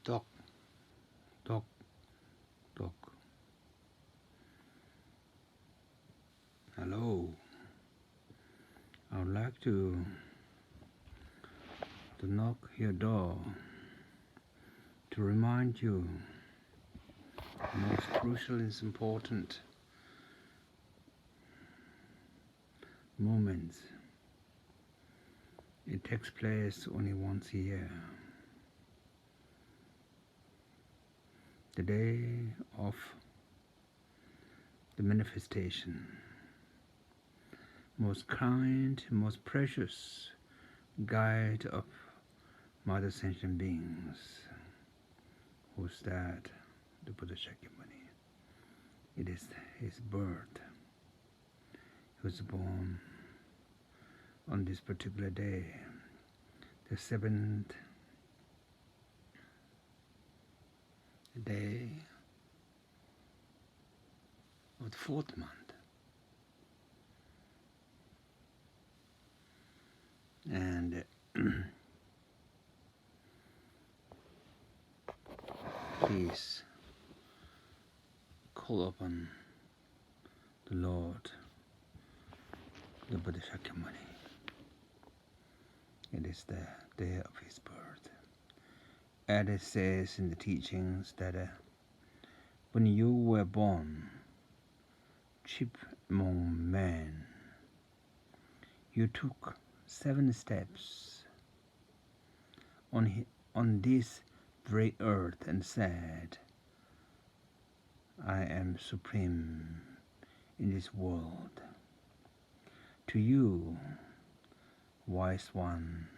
Talk, talk, talk. Hello. I would like to knock your door to remind you the most crucial and important moments. It takes place only once a year. The day of the manifestation. Most kind, most precious guide of Mother Sentient Beings. Who's that? The Buddha Shakyamuni. It is his birth. He was born on this particular day, the 7th day of the 4th month. And please call upon the Lord, the Buddha Shakyamuni. It is the day of his birth. And it says in the teachings that when you were born, chief among men, you took 7 steps on this very earth and said, I am supreme in this world. To you, wise one,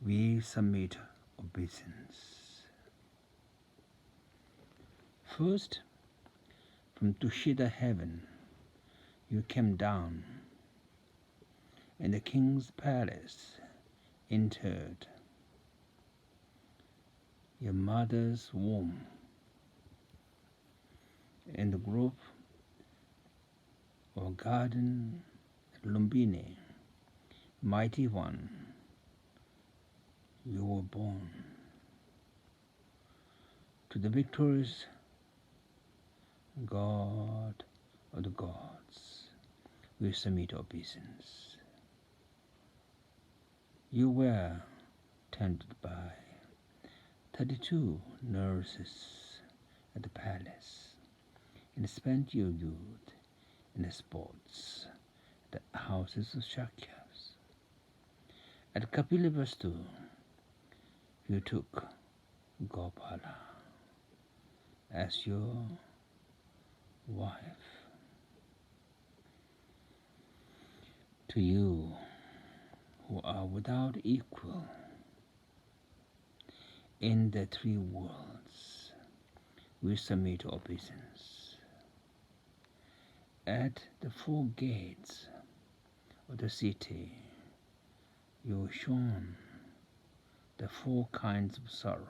we submit obeisance. First, from Tushita heaven, you came down, and the king's palace entered your mother's womb. In the group or garden Lumbini, mighty one, you were born. To the victorious God of the gods, we submit obeisance. You were tended by 32 nurses at the palace, and spent your youth in the sports at the houses of Shakyas. At Kapilavastu, you took Gopala as your wife. To you, who are without equal in the 3 worlds, we submit obeisance. At the 4 gates of the city, you shone the 4 kinds of sorrow.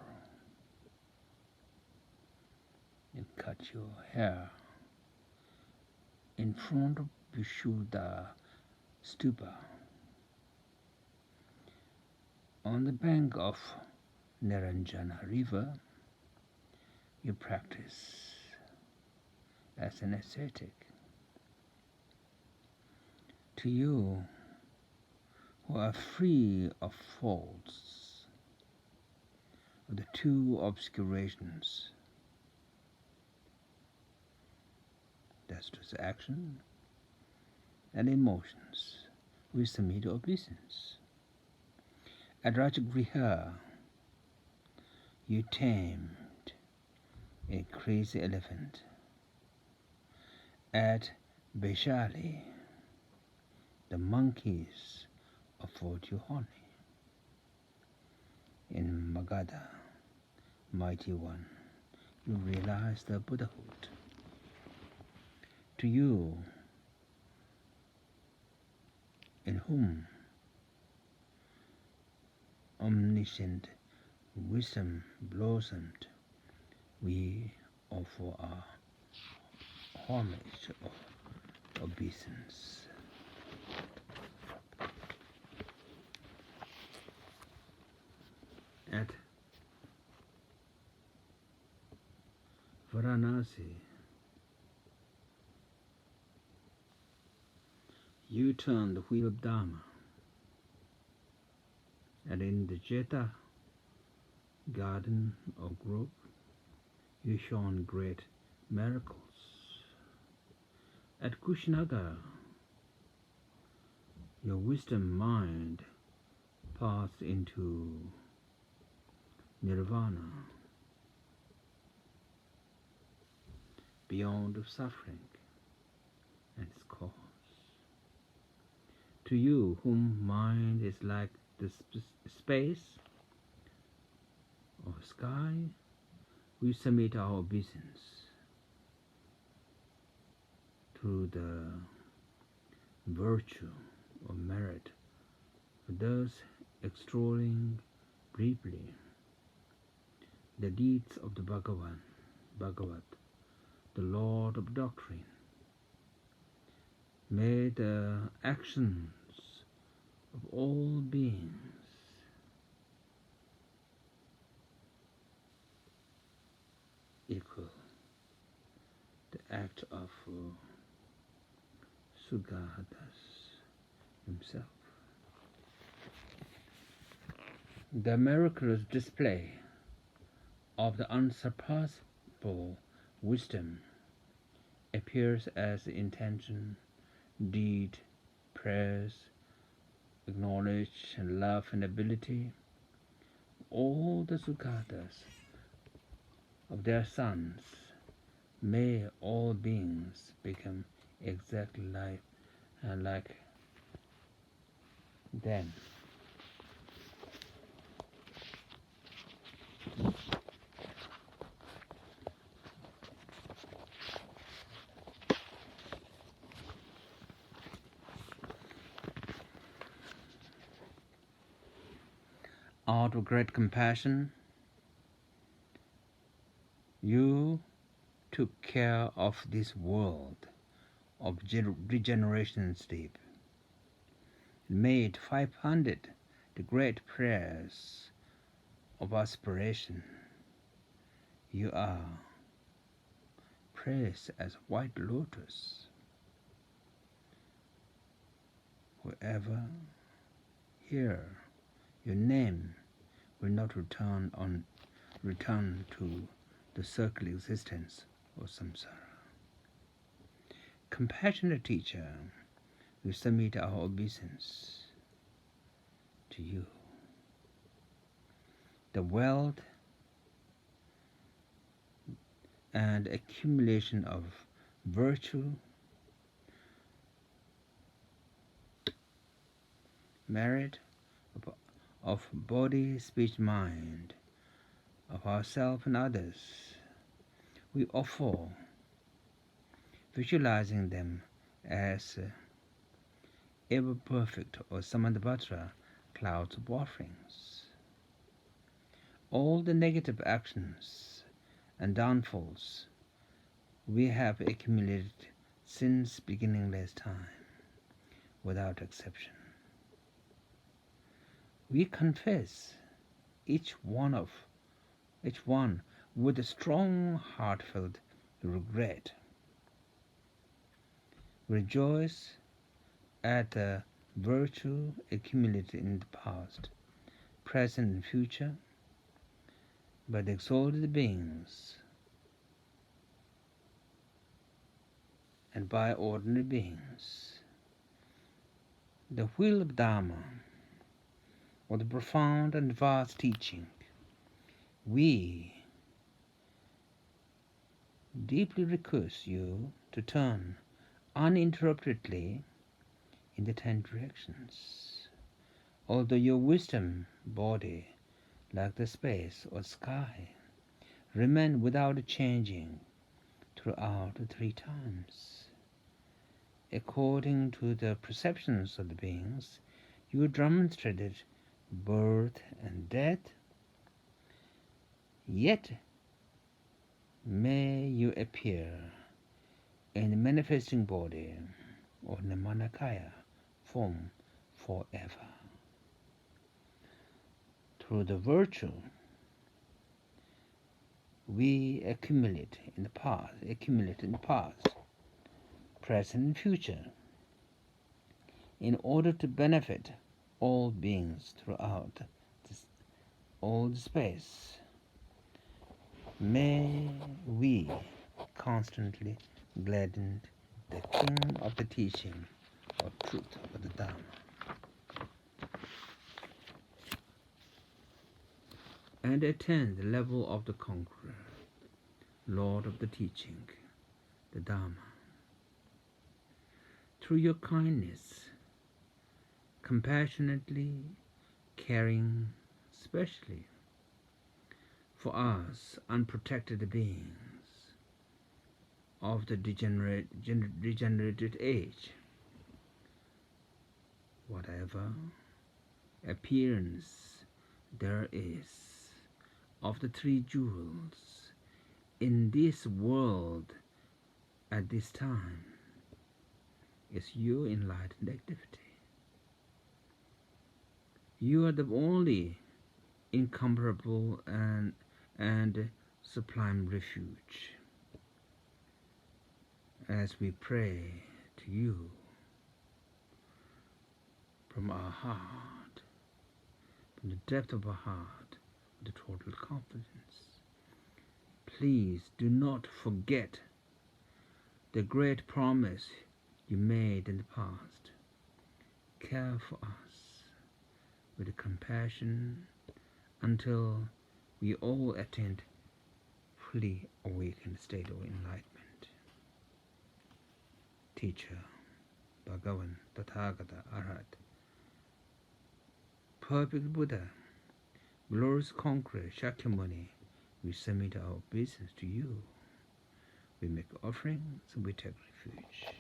You cut your hair in front of Vishuddha Stupa. On the bank of Niranjana River, you practice as an ascetic. To you, who are free of faults, of the 2 obscurations, that's just action and emotions, we submit obeisance. At Rajagriha, you tamed a crazy elephant. At Vaishali, the monkeys afford you honey. In Magadha, mighty one, you realize the Buddhahood. To you, in whom omniscient wisdom blossomed, we offer our homage of obeisance. At Varanasi, you turn the wheel of Dharma, and in the Jeta garden or grove, you shone great miracles. At Kushinagar, your wisdom mind passed into nirvana, beyond of suffering and its cause. To you, whom mind is like the space or sky, we submit our obeisance to the virtue or merit of those extolling briefly the deeds of the Bhagavat, the Lord of Doctrine. May the actions of all beings equal the act of Sugatas himself. The miraculous display of the unsurpassable wisdom appears as the intention, deed, prayers, acknowledge and love and ability, all the Sugatas of their sons. May all beings become exactly like them. Out of great compassion, you took care of this world of regeneration deep, made 500 the great prayers of aspiration. You are praised as white lotus. Whoever hear your name will not return to the circle existence of samsara. Compassionate teacher, we submit our obeisance to you. The wealth and accumulation of virtue, merit of body, speech, mind, of ourselves and others, we offer, visualizing them as ever perfect or Samantabhadra clouds of offerings. All the negative actions and downfalls we have accumulated since beginningless time, without exception. We confess each one with a strong heartfelt regret. Rejoice at the virtue accumulated in the past, present and future, by the exalted beings and by ordinary beings. The wheel of Dharma, or the profound and vast teaching, we deeply request you to turn uninterruptedly in the 10 directions. Although your wisdom body, like the space or sky, remain without changing throughout the 3 times. According to the perceptions of the beings, you demonstrated birth and death, yet may you appear in the manifesting body or Namanakaya form forever. Through the virtue we accumulate in the past, present, and future, in order to benefit all beings throughout all space. May we constantly gladden the King of the teaching of truth of the Dharma, and attain the level of the conqueror, Lord of the teaching, the Dharma. Through your kindness, compassionately caring especially for us unprotected beings of the degenerated age, whatever appearance there is of the three jewels in this world at this time is your enlightened activity. You are the only incomparable and sublime refuge. As we pray to you from our heart, from the depth of our heart, with total confidence, please do not forget the great promise you made in the past. Care for us with compassion until we all attain fully awakened state of enlightenment. Teacher, Bhagavan, Tathagata, Arhat, perfect Buddha, glorious conqueror, Shakyamuni, we submit our business to you. We make offerings, we take refuge.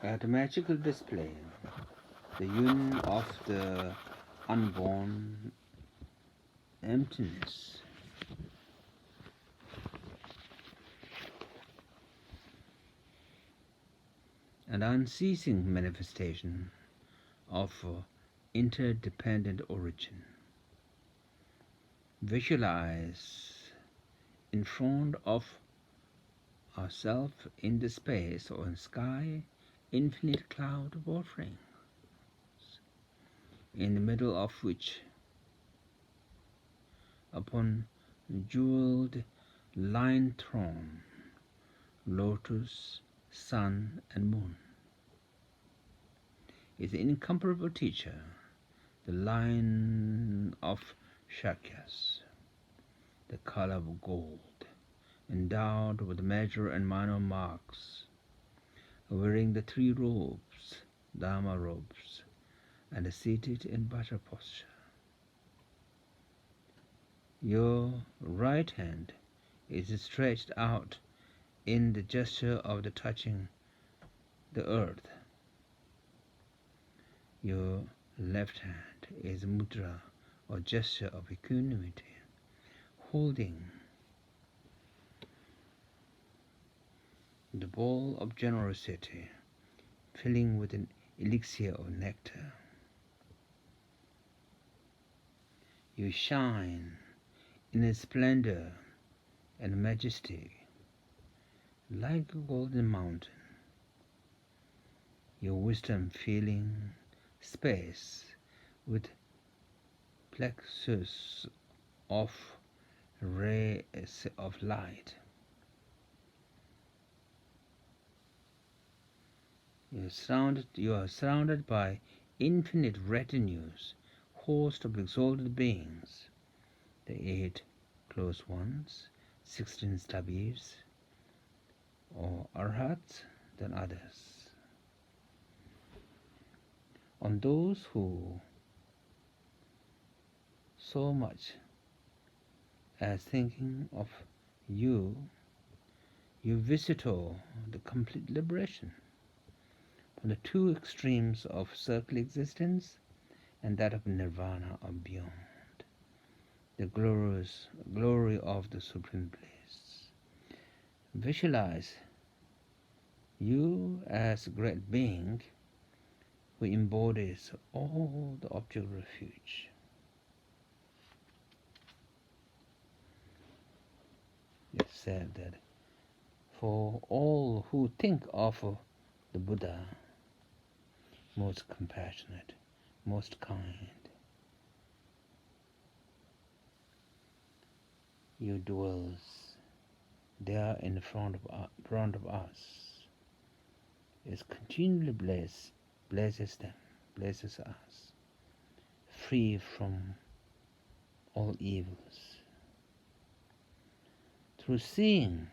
At a magical display, the union of the unborn emptiness and unceasing manifestation of interdependent origin. Visualize in front of ourselves in the space or in sky infinite cloud of offerings, in the middle of which, upon jeweled lion throne, lotus, sun, and moon, is the incomparable teacher, the lion of Shakyas, the color of gold, endowed with major and minor marks, wearing the three robes, Dharma robes, and seated in butter posture. Your right hand is stretched out in the gesture of the touching the earth. Your left hand is mudra, or gesture of equanimity, holding the bowl of generosity, filling with an elixir of nectar. You shine in a splendor and majesty like a golden mountain, your wisdom filling space with plexus of rays of light. You are surrounded by infinite retinues, host of exalted beings, the 8 close ones, 16 stubbies, or arhats than others. On those who so much as thinking of you, you visit all the complete liberation from the two extremes of circle existence and that of nirvana or beyond, the glory of the supreme bliss. Visualize You as a great being who embodies all the object of refuge. It said that for all who think of the Buddha, most compassionate, most kind, you dwells there in front of us, is continually blesses them, blesses us, free from all evils. Through seeing,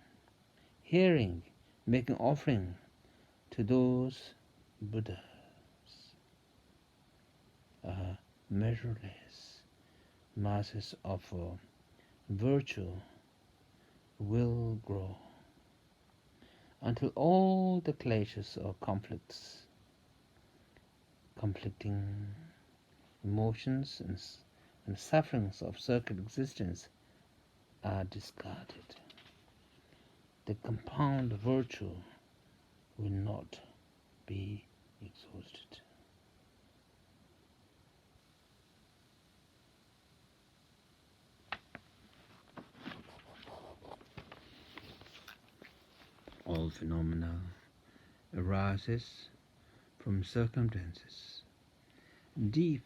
hearing, making offering to those Buddhas, measureless masses of virtue will grow until all the clashes or conflicting emotions and sufferings of circuit existence are discarded. The compound virtue will not be exhausted. All phenomena arises from circumstances. Deep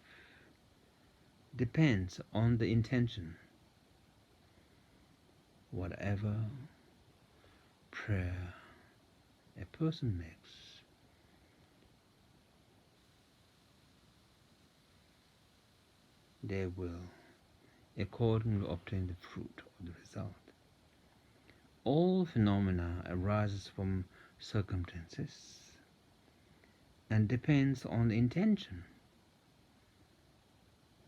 depends on the intention. Whatever prayer a person makes, they will accordingly obtain the fruit of the result. All phenomena arises from circumstances and depends on the intention.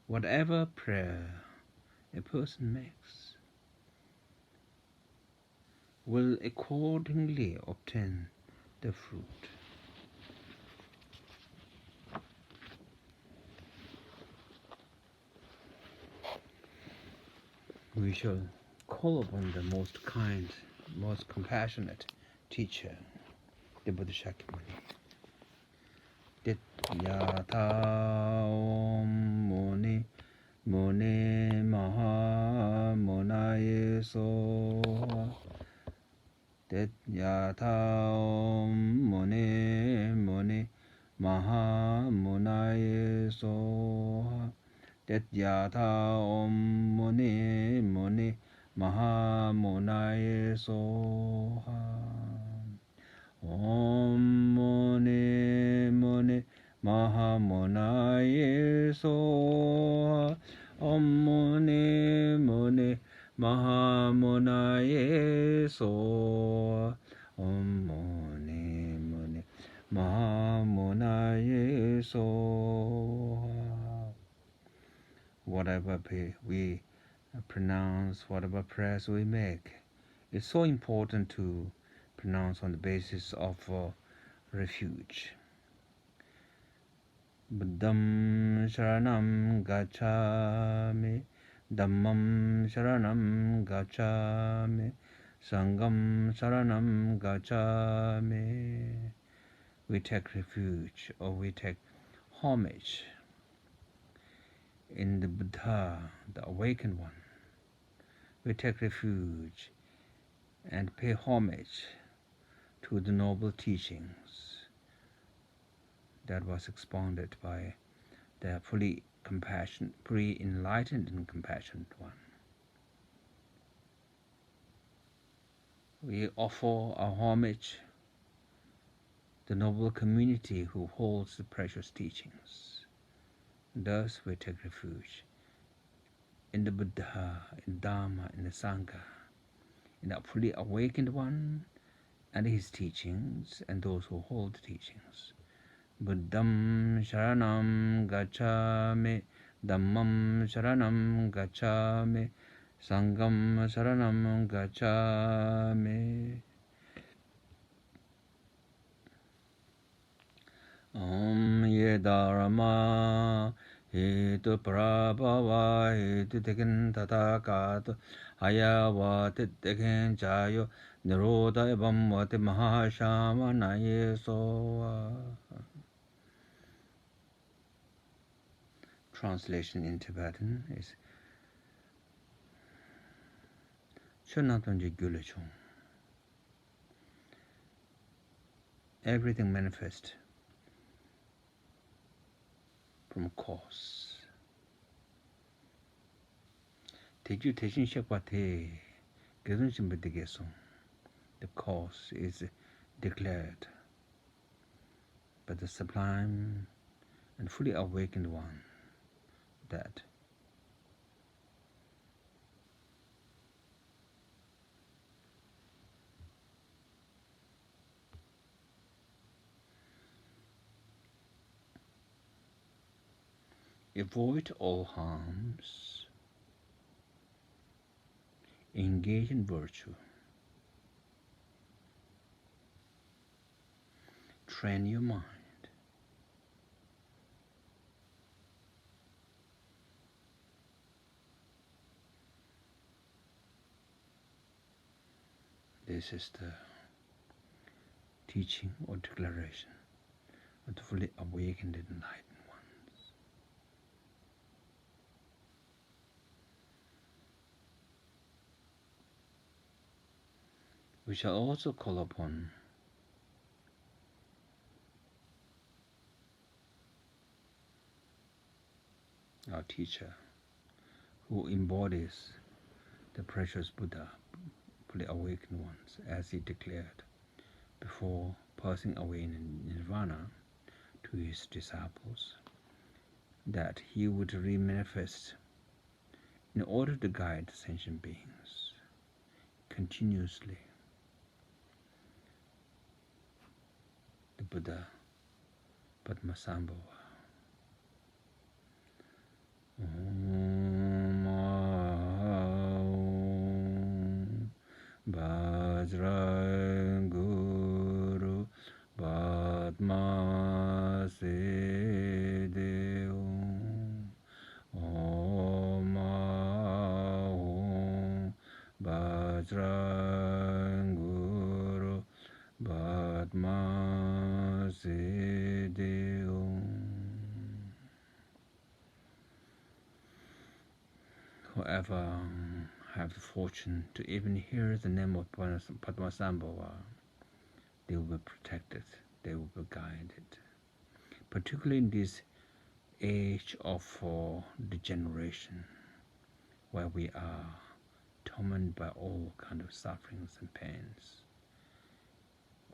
Whatever prayer a person makes will accordingly obtain the fruit. We shall call upon the most kind, most compassionate teacher, the Buddha Shakyamuni. Yatha Om Muni Muni Maha Munaye Soha. Yatha Om Muni Muni Maha Munaye Soha. Yatha Om Muni Muni Maha Munaye Soha. Om Muni Muni Maha Munaye Soha. Om Muni Muni Maha Munaye Soha. Om Muni Muni Maha Munaye Soha. Whatever we pronounce, whatever prayers we make, it's so important to pronounce on the basis of refuge. Buddham Sharanam Gacchami, Dhammam Sharanam Gacchami, Sangham Sharanam Gacchami. We take refuge or we take homage in the Buddha, the awakened one. We take refuge and pay homage to the noble teachings that was expounded by the fully enlightened and compassionate one. We offer our homage to the noble community who holds the precious teachings. Thus we take refuge in the Buddha, in Dharma, in the Sangha, in the fully awakened one and his teachings and those who hold the teachings. Buddham Sharanam Gacchami, Dhammam Sharanam Gacchami, Sangham Sharanam Gacchami. Om Ye Dharma Itu prabhava itu tekin tathagata ayawa tekin jayo nirodha evam vati mahashama nayesova. Translation in Tibetan is everything manifests from cause. The cause is declared by the sublime and fully awakened one, that avoid all harms, engage in virtue, train your mind. This is the teaching or declaration of the fully awakened and enlightened ones. We shall also call upon our teacher, who embodies the precious Buddha, fully awakened ones, as he declared before passing away in nirvana to his disciples, that he would remanifest in order to guide sentient beings continuously. The Buddha Padmasambhava. Vajra Guru Padma Siddhi Om Vajra Guru Padma Siddhi Whoever have the fortune to even hear the name of Padmasambhava, they will be protected, they will be guided. Particularly in this age of degeneration, where we are tormented by all kinds of sufferings and pains.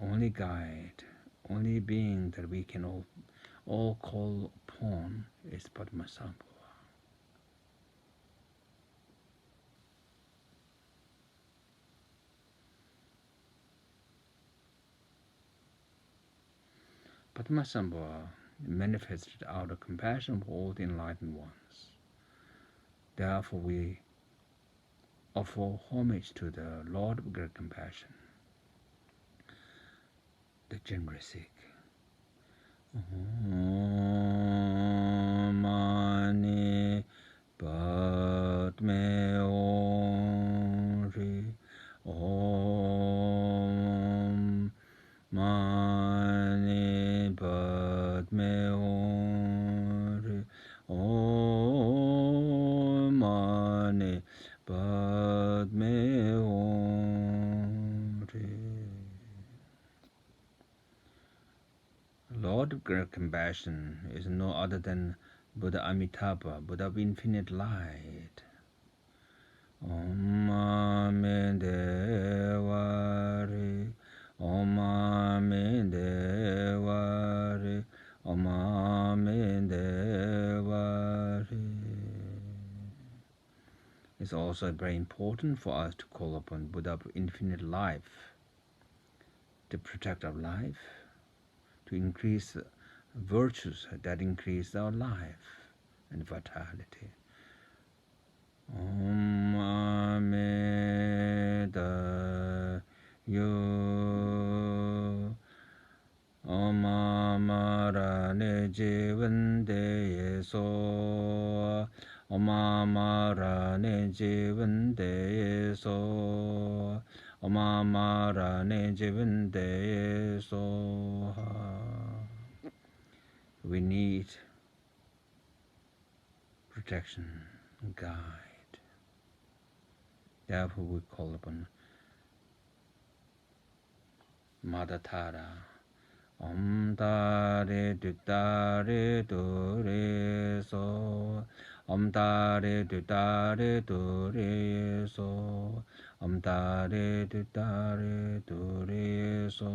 Only guide, only being that we can all call upon is Padmasambhava. Padmasambhava manifested out of compassion for all the enlightened ones. Therefore, we offer homage to the Lord of Great Compassion, the generous Sikh. Om Mani Padme Ori Om Mani Padme Ori Om Mani Padme Ori. Lord of Great Compassion is no other than Buddha Amitabha, Buddha of Infinite Light. Om Mani Devari Om Mani Devari Om Mani Devari. It's also very important for us to call upon Buddha of Infinite Life, to protect our life, to increase virtues that increase our life and vitality. Om Amida Yo Om Amara Ne Jivan De So jivandeyeso Omamara jivandeyeso. We need protection and guide. Therefore we call upon Mother Tara. Om Tare Dutare Dure So. Om Tare Dutare Dure So. Om Tare Dutare Dure So.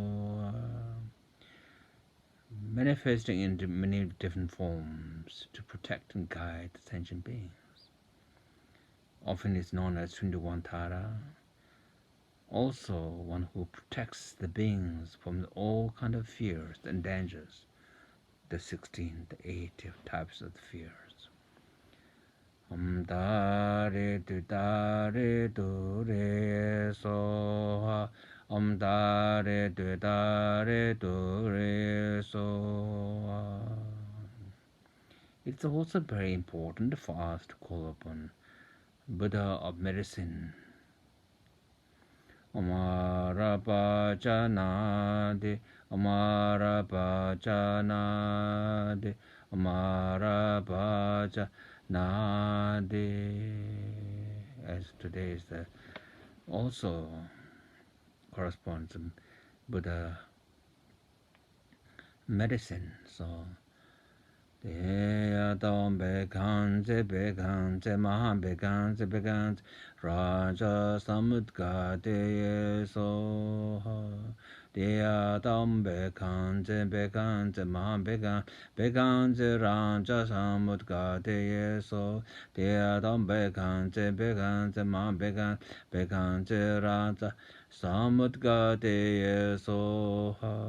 Manifesting in many different forms to protect and guide the sentient beings. Often it's known as 21 Tara. Also one who protects the beings from all kind of fears and dangers, the 16, the 80 types of the fears. Om Tare Dutare Dure So. Om Tare Dutare Dure So. It's also very important for us to call upon Buddha of medicine. Amara Bhajanade, Amara Bhajanade, Amara Bhajanade. As today is the also corresponds to Buddha medicine. So Deyadam Bekanze Mahan Bekanze Raja Samudgade Soha. Deyadam Bekanze Mahan Bekanze Raja Samudgade So. Deyadam Bekanze Mahan Bekanze Raja Samudgade Soha.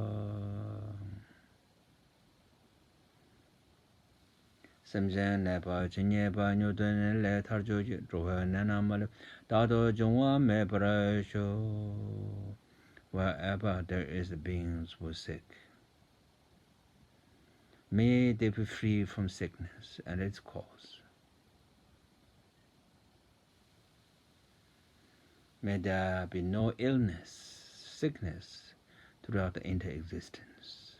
Samjan Napa, Chinyapa, Newton, let her judge, Rohananamal, Dado Jungwa me parasho. Wherever there is beings who are sick, may they be free from sickness and its cause. May there be no illness, sickness throughout the entire existence.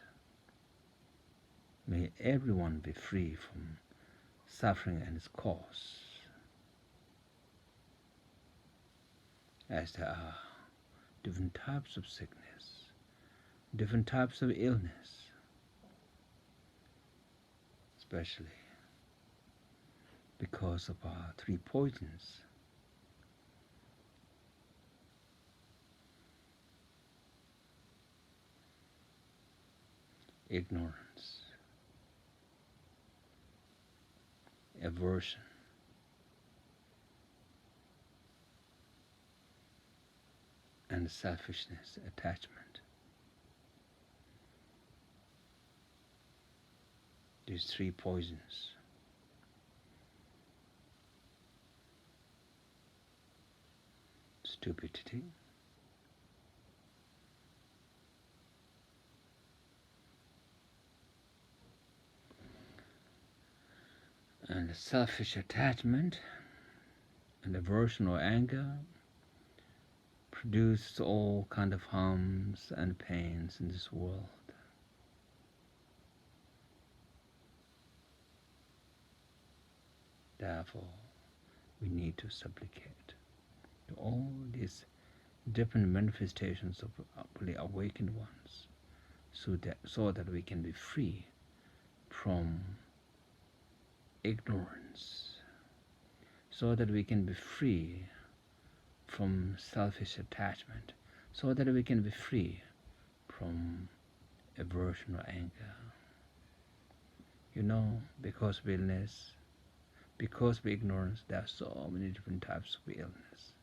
May everyone be free from suffering and its cause, as there are different types of sickness, different types of illness, especially because of our three poisons. Ignorance, aversion, and selfishness, attachment. These three poisons. Stupidity, and selfish attachment and aversion or anger produce all kind of harms and pains in this world. Therefore, we need to supplicate to all these different manifestations of the awakened ones, so that we can be free from ignorance, so that we can be free from selfish attachment, so that we can be free from aversion or anger. You know, because of illness, because of ignorance, there are so many different types of illness.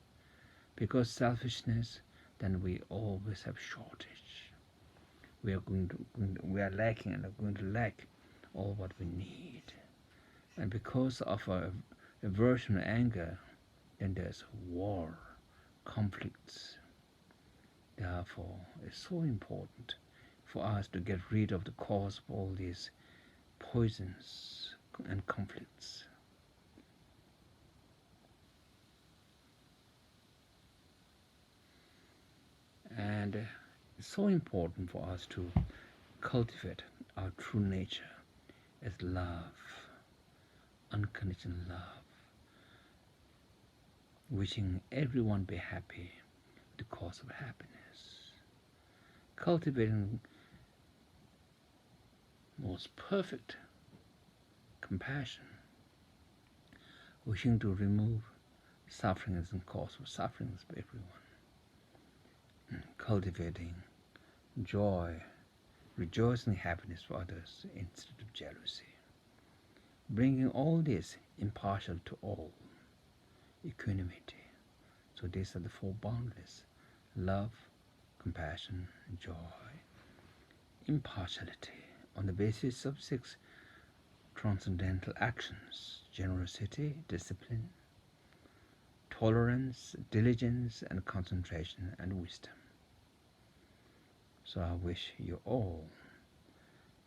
Because selfishness, then we always have shortage. We are lacking and are going to lack all what we need. And because of our aversion and anger, then there's war, conflicts. Therefore, it's so important for us to get rid of the cause of all these poisons and conflicts. It's so important for us to cultivate our true nature as love, unconditional love, wishing everyone be happy, the cause of happiness, cultivating most perfect compassion, wishing to remove sufferings and cause of sufferings for everyone, cultivating joy, rejoicing happiness for others instead of jealousy, bringing all this impartial to all, equanimity. So these are the four boundaries: love, compassion, joy, impartiality, on the basis of six transcendental actions: generosity, discipline, tolerance, diligence, and concentration, and wisdom. So I wish you all,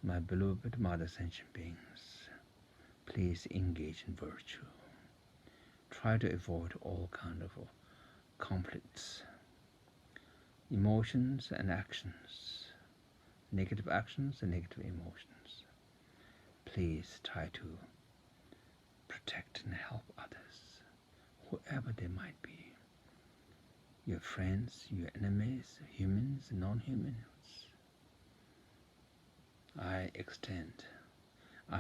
my beloved Mother Sentient beings, please engage in virtue. Try to avoid all kind of conflicts, emotions and actions, negative actions and negative emotions. Please try to protect and help others, whoever they might be. Your friends, your enemies, humans, non-humans. I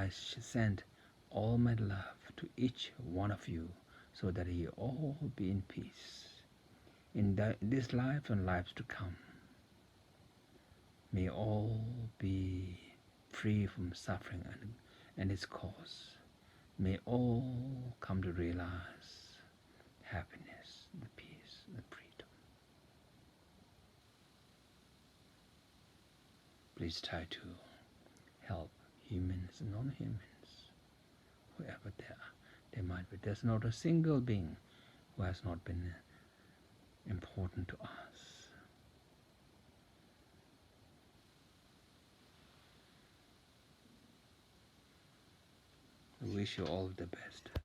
send all my love to each one of you so that you all be in peace in this life and lives to come. May all be free from suffering and its cause. May all come to realize happiness, the peace, the freedom. Please try to help humans and non-humans, whoever they might be. There's not a single being who has not been important to us. I wish you all the best.